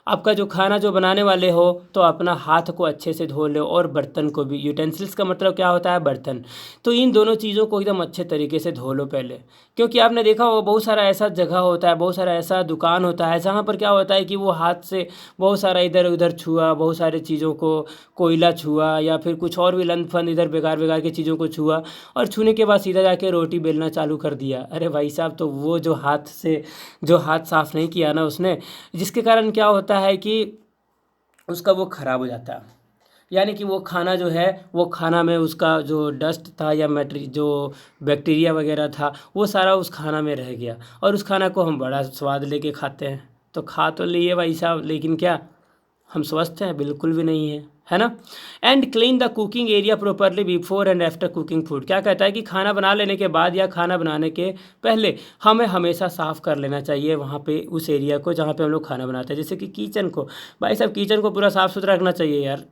आपका जो खाना जो बनाने वाले हो तो अपना हाथ को अच्छे से धो लो, और बर्तन को भी। यूटेंसिल्स का मतलब क्या होता है? बर्तन। तो इन दोनों चीज़ों को एकदम अच्छे तरीके से धो लो पहले, क्योंकि आपने देखा होगा बहुत सारा ऐसा जगह होता है, बहुत सारा ऐसा दुकान होता है जहाँ पर क्या होता है कि वो हाथ से बहुत सारा इधर उधर छुआ, बहुत सारी चीज़ों को, कोयला छुआ या फिर कुछ और भी लन फन इधर बेकार बेकार की चीज़ों को छुआ, और छूने के बाद सीधा जाके रोटी बेलना चालू कर दिया। अरे भाई साहब, तो वो जो हाथ से जो हाथ साफ़ नहीं किया ना उसने, जिसके कारण क्या होता है कि उसका वो ख़राब हो जाता है। यानी कि वो खाना जो है, वो खाना में उसका जो डस्ट था या मैट्री जो बैक्टीरिया वगैरह था, वो सारा उस खाना में रह गया, और उस खाना को हम बड़ा स्वाद लेके खाते हैं। तो खा तो लिए भाई साहब, लेकिन क्या हम स्वस्थ हैं? बिल्कुल भी नहीं है ना। And clean the cooking area properly before and after cooking food. क्या कहता है कि खाना बना लेने के बाद या खाना बनाने के पहले हमें हमेशा साफ़ कर लेना चाहिए वहाँ पे उस एरिया को जहाँ पे हम लोग खाना बनाते हैं। जैसे कि किचन को, भाई साहब किचन को पूरा साफ़ सुथरा रखना चाहिए यार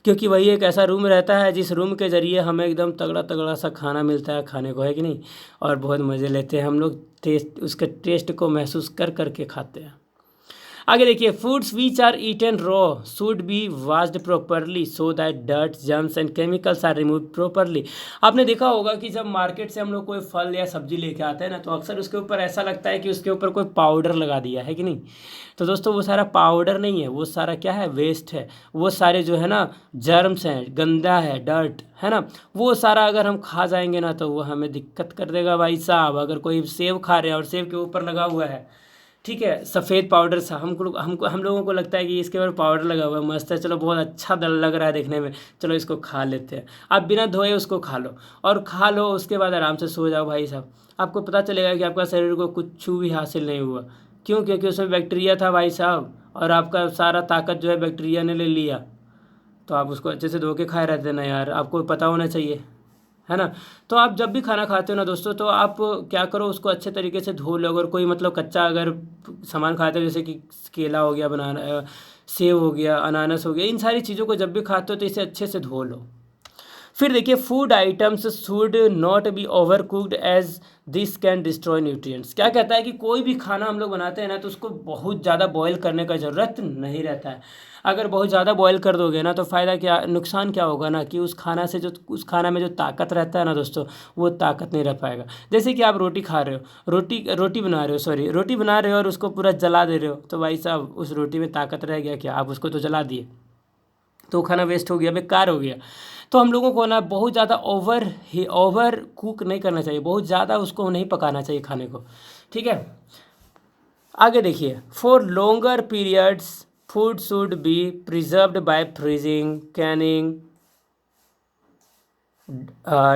क्योंकि वही एक ऐसा रूम रहता है जिस रूम के ज़रिए हमें एकदम तगड़ा तगड़ा सा खाना मिलता है खाने को, है कि नहीं? और बहुत मज़े लेते हैं हम लोग, टेस्ट उसके टेस्ट को महसूस कर करके खाते हैं। आगे देखिए, foods which are eaten raw should be washed properly so that dirt germs and chemicals are remove properly. आपने देखा होगा कि जब मार्केट से हम लोग कोई फल या सब्जी लेके आते हैं ना, तो अक्सर उसके ऊपर ऐसा लगता है कि उसके ऊपर कोई पाउडर लगा दिया है कि नहीं। तो दोस्तों वो सारा पाउडर नहीं है, वो सारा क्या है? वेस्ट है। वो सारे जो है ना जर्म्स हैं, गंदा है, डर्ट है ना, वो सारा अगर हम खा जाएंगे ना तो वो हमें दिक्कत कर देगा भाई साहब। अगर कोई सेब खा रहे हैं और सेब के ऊपर लगा हुआ है, ठीक है, सफ़ेद पाउडर सा, हम लोगों को लगता है कि इसके ऊपर पाउडर लगा हुआ है, मस्त है, चलो बहुत अच्छा दल लग रहा है देखने में, चलो इसको खा लेते हैं। आप बिना धोए उसको खा लो, और खा लो उसके बाद आराम से सो जाओ भाई साहब। आपको पता चलेगा कि आपका शरीर को कुछ भी हासिल नहीं हुआ। क्यों? क्योंकि उसमें बैक्टीरिया था भाई साहब, और आपका सारा ताकत जो है बैक्टीरिया ने ले लिया। तो आप उसको अच्छे से धो के खाए रहते ना यार, आपको पता होना चाहिए, है ना। तो आप जब भी खाना खाते हो ना दोस्तों, तो आप क्या करो, उसको अच्छे तरीके से धो लो। अगर कोई मतलब कच्चा अगर सामान खाते हो, जैसे कि केला हो गया, बनाना सेब हो गया, अनानास हो गया, इन सारी चीज़ों को जब भी खाते हो तो इसे अच्छे से धो लो। फिर देखिए, food items should not be over cooked as this can destroy nutrients. क्या कहता है कि कोई भी खाना हम लोग बनाते हैं ना, तो उसको बहुत ज़्यादा बॉयल करने का ज़रूरत नहीं रहता है। अगर बहुत ज़्यादा बॉयल कर दोगे ना, तो फ़ायदा क्या, नुकसान क्या होगा ना, कि उस खाना में जो ताकत रहता है ना दोस्तों, वो ताकत नहीं रह पाएगा। जैसे कि आप रोटी खा रहे हो, रोटी बना रहे हो, सॉरी रोटी बना रहे हो, और उसको पूरा जला दे रहे हो, तो भाई साहब उस रोटी में ताकत रह गया क्या? आप उसको तो जला दिए, तो खाना वेस्ट हो गया, बेकार हो गया। तो हम लोगों को ना बहुत ज़्यादा ओवर कुक नहीं करना चाहिए, बहुत ज़्यादा उसको नहीं पकाना चाहिए खाने को, ठीक है। आगे देखिए, for longer periods food should be preserved by freezing, canning,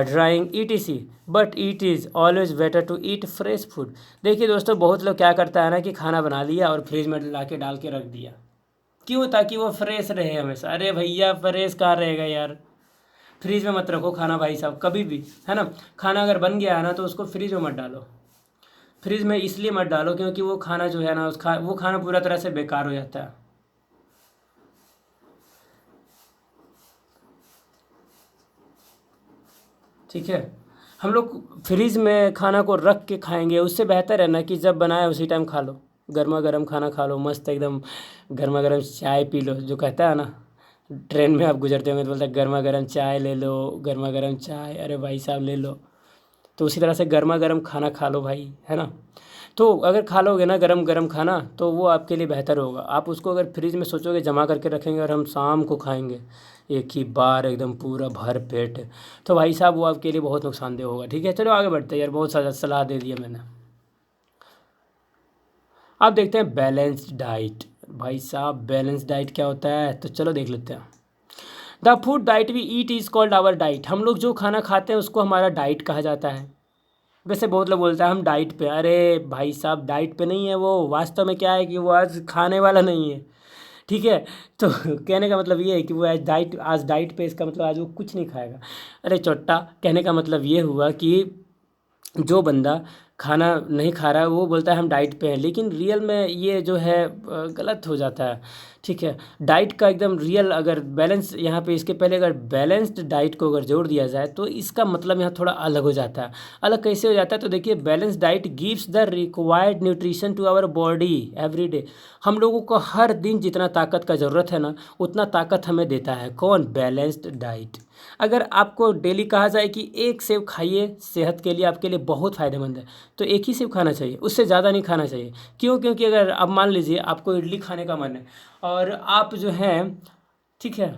drying ETC, but it is always better to eat fresh food. देखिए दोस्तों, बहुत लोग क्या करता है ना कि खाना बना लिया और फ्रिज में ला के डाल के रख दिया। क्यों? ताकि वो फ्रेश रहे हमेशा। अरे भैया, फ्रेश कहाँ रहेगा यार? फ्रिज में मत रखो खाना भाई साहब कभी भी, है ना। खाना अगर बन गया है ना, तो उसको फ्रिज में मत डालो। फ्रिज में इसलिए मत डालो क्योंकि वो खाना जो है ना, वो खाना पूरा तरह से बेकार हो जाता है। ठीक है, हम लोग फ्रिज में खाना को रख के खाएंगे, उससे बेहतर है ना कि जब बनाए उसी टाइम खा लो। गर्मा गर्म खाना खा लो, मस्त एकदम गर्मा गर्म चाय पी लो। जो कहता है ना, ट्रेन में आप गुजरते होंगे तो बोलता है गर्मा गर्म चाय ले लो, गर्मा गर्म चाय, अरे भाई साहब ले लो। तो उसी तरह से गर्मा गर्म खाना खा लो भाई, है ना। तो अगर खा लोगे ना गरम गरम खाना, तो वो आपके लिए बेहतर होगा। आप उसको अगर फ्रिज में सोचोगे जमा करके रखेंगे और हम शाम को खाएंगे एक ही बार एकदम पूरा भर पेट, तो भाई साहब वो आपके लिए बहुत नुकसानदेह होगा। ठीक है, चलो आगे बढ़ते हैं यार, बहुत सारा सलाह दे दिया मैंने। अब देखते हैं बैलेंस्ड डाइट। भाई साहब बैलेंस डाइट क्या होता है, तो चलो देख लेते हैं। The food diet we eat is called our diet. हम लोग जो खाना खाते हैं उसको हमारा डाइट कहा जाता है। वैसे बहुत लोग बोलते हैं हम डाइट पे, अरे भाई साहब डाइट पे नहीं है वो, वास्तव में क्या है कि वो आज खाने वाला नहीं है। ठीक है, तो कहने का मतलब ये है कि वो आज डाइट पे, इसका मतलब आज वो कुछ नहीं खाएगा। अरे चोट्टा, कहने का मतलब ये हुआ कि जो बंदा खाना नहीं खा रहा है वो बोलता है हम डाइट पे हैं, लेकिन रियल में ये जो है गलत हो जाता है। ठीक है, डाइट का एकदम रियल अगर बैलेंस यहाँ पे इसके पहले अगर बैलेंस्ड डाइट को अगर जोड़ दिया जाए तो इसका मतलब यहाँ थोड़ा अलग हो जाता है। अलग कैसे हो जाता है? तो देखिए, balance diet gives the required nutrition to our body every day. हम लोगों को हर दिन जितना ताकत का ज़रूरत है ना, उतना ताकत हमें देता है कौन? Balanced diet. अगर आपको डेली कहा जाए कि एक सेब खाइए, सेहत के लिए आपके लिए बहुत फ़ायदेमंद है, तो एक ही सेब खाना चाहिए, उससे ज़्यादा नहीं खाना चाहिए। क्यों? क्योंकि अगर अब मान लीजिए आपको इडली खाने का मन है और आप जो है, ठीक है,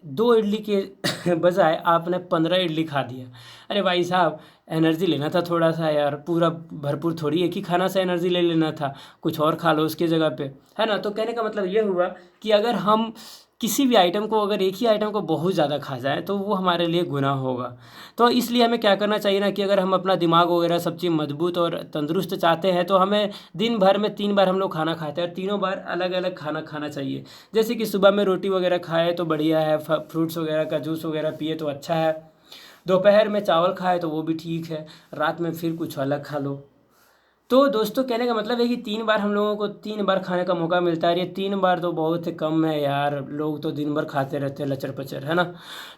2 इडली के बजाय आपने 15 इडली खा दिया। अरे भाई साहब, एनर्जी लेना था थोड़ा सा यार, पूरा भरपूर थोड़ी एक ही खाना से एनर्जी ले लेना था, कुछ और खा लो उसकी जगह पे, है ना। तो कहने का मतलब ये हुआ कि अगर हम किसी भी आइटम को, अगर एक ही आइटम को बहुत ज़्यादा खा जाए तो वो हमारे लिए गुनाह होगा। तो इसलिए हमें क्या करना चाहिए ना, कि अगर हम अपना दिमाग वगैरह सब चीज़ मजबूत और तंदुरुस्त चाहते हैं तो हमें दिन भर में 3 बार हम लोग खाना खाते हैं और तीनों बार अलग अलग खाना खाना चाहिए। जैसे कि सुबह में रोटी वगैरह खाए तो बढ़िया है, फ्रूट्स वगैरह का जूस वगैरह पिए तो अच्छा है, दोपहर में चावल खाए तो वो भी ठीक है, रात में फिर कुछ अलग खा लो। तो दोस्तों, कहने का मतलब है कि 3 बार हम लोगों को 3 बार खाने का मौका मिलता है। ये 3 बार तो बहुत कम है यार, लोग तो दिन भर खाते रहते हैं लचर पचर, है ना।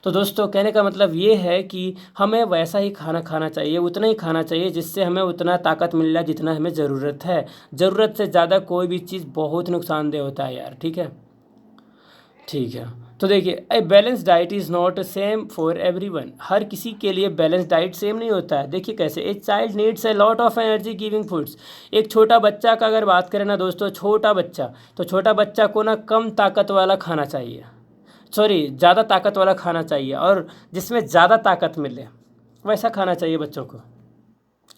तो दोस्तों, कहने का मतलब ये है कि हमें वैसा ही खाना खाना चाहिए, उतना ही खाना चाहिए जिससे हमें उतना ताकत मिल जाए जितना हमें ज़रूरत है। ज़रूरत से ज़्यादा कोई भी चीज़ बहुत नुकसानदेह होता है यार, ठीक है। ठीक है, तो देखिए, a balance diet is not same for everyone. हर किसी के लिए बैलेंस डाइट सेम नहीं होता है। देखिए कैसे, a child needs a lot of energy giving foods. एक छोटा बच्चा का अगर बात करें ना दोस्तों, छोटा बच्चा, तो छोटा बच्चा को ना कम ताकत वाला खाना चाहिए, सॉरी ज़्यादा ताकत वाला खाना चाहिए, और जिसमें ज़्यादा ताकत मिले वैसा खाना चाहिए बच्चों को।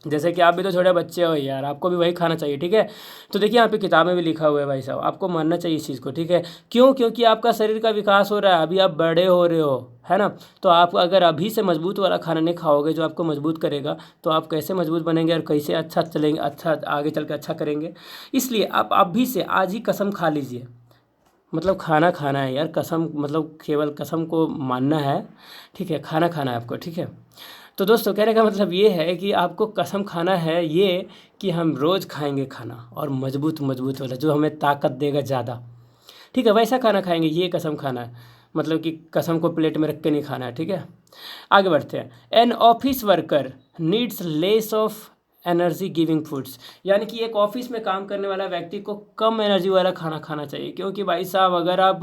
जैसे कि आप भी तो छोटे बच्चे हो यार, आपको भी वही खाना चाहिए, ठीक है। तो देखिए, यहाँ पे किताब में भी लिखा हुआ है भाई साहब, आपको मानना चाहिए इस चीज़ को, ठीक है। क्यों? क्योंकि आपका शरीर का विकास हो रहा है, अभी आप बड़े हो रहे हो, है ना। तो आप अगर अभी से मजबूत वाला खाना नहीं खाओगे जो आपको मजबूत करेगा, तो आप कैसे मजबूत बनेंगे और कैसे अच्छा चलेंगे, अच्छा आगे चल के अच्छा करेंगे। इसलिए आप अभी से आज ही कसम खा लीजिए, मतलब खाना खाना है यार, कसम मतलब केवल कसम को मानना है, ठीक है, खाना खाना है आपको, ठीक है। तो दोस्तों, कहने का मतलब ये है कि आपको कसम खाना है ये, कि हम रोज़ खाएंगे खाना, और मजबूत मजबूत वाला जो हमें ताकत देगा ज़्यादा, ठीक है, वैसा खाना खाएंगे, ये कसम खाना है। मतलब कि कसम को प्लेट में रख के नहीं खाना है, ठीक है। आगे बढ़ते हैं। An office worker needs less of energy giving foods. यानी कि एक ऑफिस में काम करने वाला व्यक्ति को कम एनर्जी वाला खाना खाना चाहिए। क्योंकि भाई साहब, अगर आप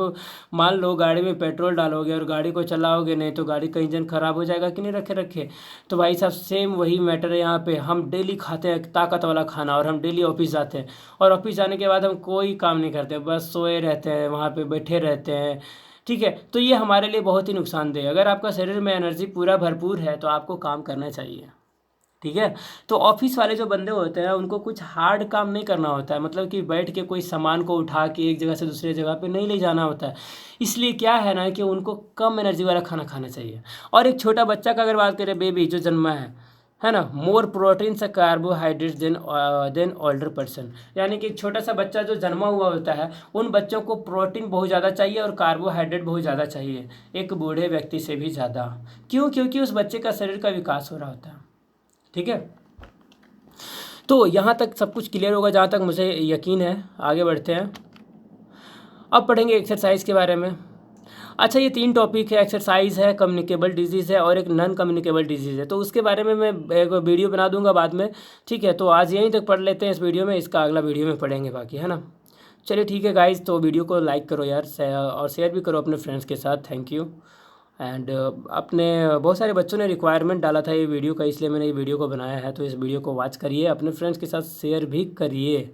मान लो गाड़ी में पेट्रोल डालोगे और गाड़ी को चलाओगे नहीं, तो गाड़ी का इंजन खराब हो जाएगा कि नहीं, रखे रखे। तो भाई साहब, सेम वही मैटर है यहाँ पे। हम डेली खाते हैं ताकत वाला खाना और हम डेली ऑफिस जाते हैं, और ऑफिस जाने के बाद हम कोई काम नहीं करते, बस सोए रहते हैं, वहाँ पे बैठे रहते हैं, ठीक है। तो ये हमारे लिए बहुत ही नुकसानदेह है। अगर आपका शरीर में एनर्जी पूरा भरपूर है तो आपको काम करना चाहिए, ठीक है। तो ऑफिस वाले जो बंदे होते हैं उनको कुछ हार्ड काम नहीं करना होता है, मतलब कि बैठ के कोई सामान को उठा के एक जगह से दूसरे जगह पे नहीं ले जाना होता है। इसलिए क्या है ना, कि उनको कम एनर्जी वाला खाना खाना चाहिए। और एक छोटा बच्चा का अगर बात करें, बेबी जो जन्मा है ना, मोर प्रोटीन से कार्बोहाइड्रेट्स देन ओल्डर पर्सन। यानी कि छोटा सा बच्चा जो जन्मा हुआ होता है, उन बच्चों को प्रोटीन बहुत ज़्यादा चाहिए और कार्बोहाइड्रेट बहुत ज़्यादा चाहिए, एक बूढ़े व्यक्ति से भी ज़्यादा। क्यों? क्योंकि उस बच्चे का शरीर का विकास हो रहा होता है, ठीक है। तो यहाँ तक सब कुछ क्लियर होगा जहाँ तक मुझे यकीन है। आगे बढ़ते हैं, अब पढ़ेंगे एक्सरसाइज के बारे में। अच्छा, ये 3 टॉपिक है, एक्सरसाइज है, कम्युनिकेबल डिजीज़ है, और एक नॉन कम्युनिकेबल डिजीज़ है। तो उसके बारे में मैं एक वीडियो बना दूंगा बाद में, ठीक है। तो आज यहीं तक पढ़ लेते हैं इस वीडियो में, इसका अगला वीडियो में पढ़ेंगे बाकी, है ना। चलिए ठीक है गाइज, तो वीडियो को लाइक करो यार, और शेयर भी करो अपने फ्रेंड्स के साथ। Thank you. एंड अपने बहुत सारे बच्चों ने रिक्वायरमेंट डाला था ये वीडियो का, इसलिए मैंने ये वीडियो को बनाया है। तो इस वीडियो को वॉच करिए, अपने फ्रेंड्स के साथ शेयर भी करिए।